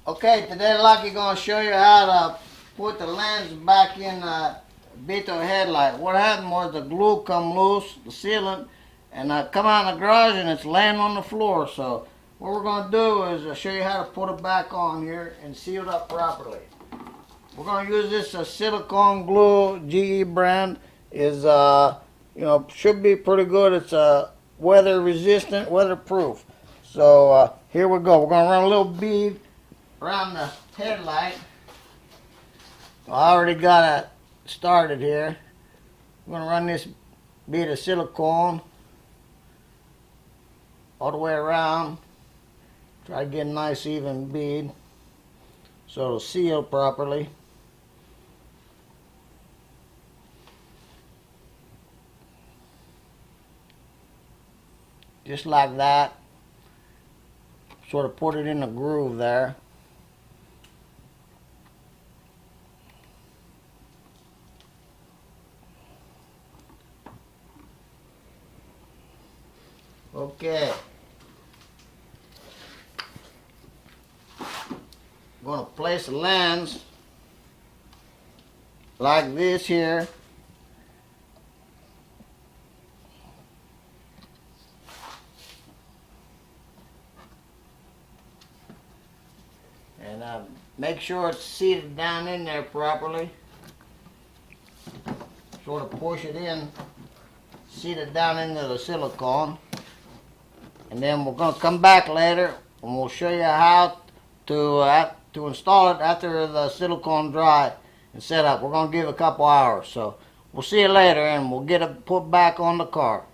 Okay, today Lotkee gonna show you how to put the lens back in the Beetle Headlight. What happened was the glue come loose, the sealant, and come out in the garage and it's laying on the floor. So what we're gonna do is show you how to put it back on here and seal it up properly. We're gonna use this silicone glue, GE brand. Is should be pretty good. It's weather resistant, weatherproof. So here we go. We're gonna run a little bead around the headlight. I already got it started here. I'm going to run this bead of silicone all the way around. Try to get a nice even bead so it'll seal properly. Just like that. Sort of put it in the groove there. Okay. I'm going to place the lens like this here. And make sure it's seated down in there properly. Sort of push it in, seat it down into the silicone. And then we're going to come back later and we'll show you how to install it after the silicone dry and set up. We're going to give it a couple hours. So we'll see you later and we'll get it put back on the car.